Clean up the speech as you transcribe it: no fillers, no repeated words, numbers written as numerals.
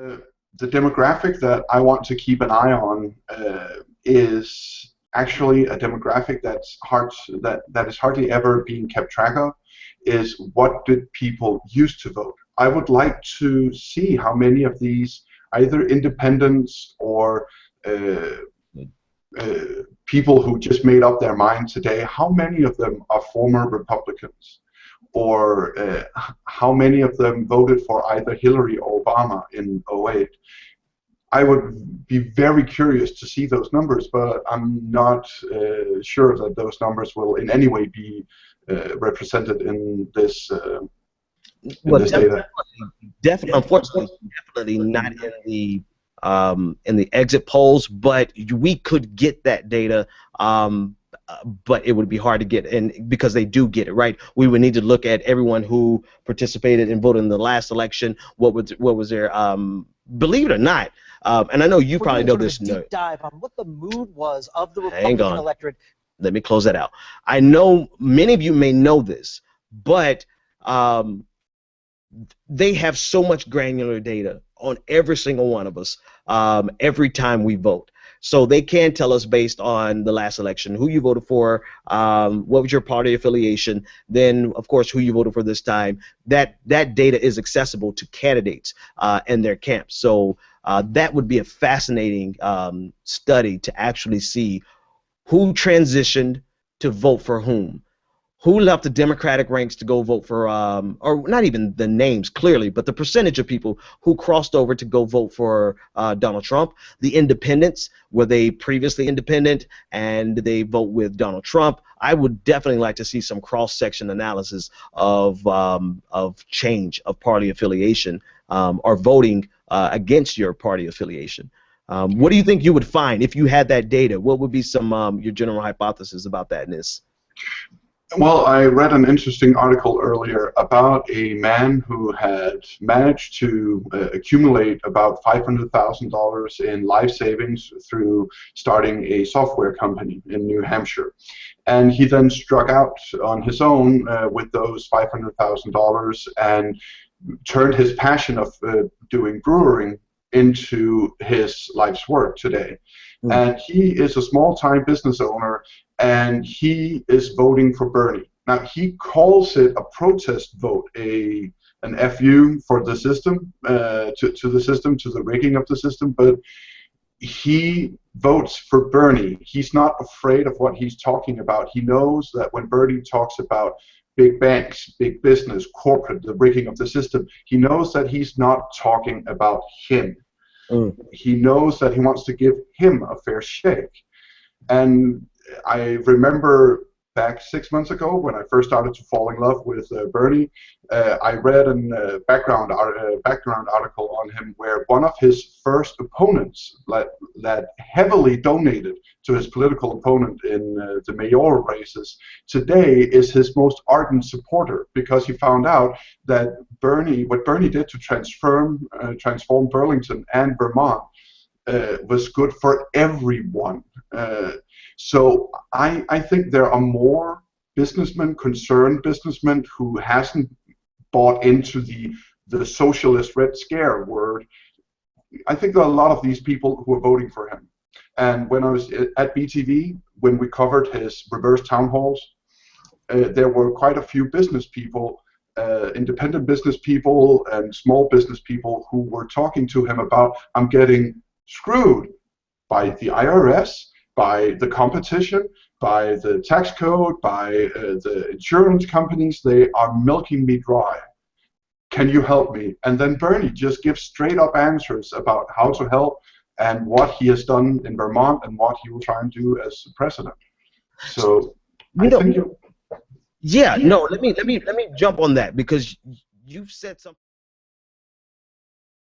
Uh, the demographic that I want to keep an eye on is actually a demographic that is hardly ever being kept track of. Is what did people used to vote? I would like to see how many of these either independents or uh, people who just made up their mind today, how many of them are former Republicans? Or how many of them voted for either Hillary or Obama in '08? I would be very curious to see those numbers, but I'm not sure that those numbers will in any way be represented in this Well, data. definitely, unfortunately, definitely not in the exit polls, but we could get that data. But it would be hard to get, and because they do get it right, we would need to look at everyone who participated and voted in the last election. What was their believe it or not, and I know you probably know this. Deep dive on what the mood was of the Hang Republican on. electorate. Let me close that out. I know many of you may know this, but they have so much granular data on every single one of us every time we vote. So they can tell us based on the last election who you voted for, what was your party affiliation, then of course who you voted for this time. That data is accessible to candidates and their camps. So that would be a fascinating study to actually see who transitioned to vote for who left the Democratic ranks to go vote for, or not even the names clearly, but the percentage of people who crossed over to go vote for Donald Trump. The independents, were they previously independent and they vote with Donald Trump? I would definitely like to see some cross-section analysis of change of party affiliation or voting against your party affiliation. What do you think you would find if you had that data? What would be some your general hypothesis about that, Nis? Well, I read an interesting article earlier about a man who had managed to accumulate about $500,000 in life savings through starting a software company in New Hampshire. And he then struck out on his own with those $500,000 and turned his passion of doing brewing into his life's work today. And he is a small-time business owner, and he is voting for Bernie. Now, he calls it a protest vote, an FU for the system, to the system, to the rigging of the system, but he votes for Bernie. He's not afraid of what he's talking about. He knows that when Bernie talks about big banks, big business, corporate, the rigging of the system, he knows that he's not talking about him. He knows that he wants to give him a fair shake. And I remember back 6 months ago when I first started to fall in love with Bernie, I read a background article on him where one of his first opponents that heavily donated to his political opponent in the mayoral races today is his most ardent supporter, because he found out that what Bernie did to transform Burlington and Vermont was good for everyone. So I think there are more concerned businessmen who hasn't bought into the socialist Red Scare word. I think there are a lot of these people who are voting for him. And when I was at BTV, when we covered his reverse town halls, there were quite a few business people, independent business people and small business people who were talking to him about, I'm getting screwed by the IRS, by the competition, by the tax code, by the insurance companies. They are milking me dry. Can you help me? And then Bernie just gives straight up answers about how to help and what he has done in Vermont and what he will try and do as president. So I think yeah, no, let me jump on that, because you've said something.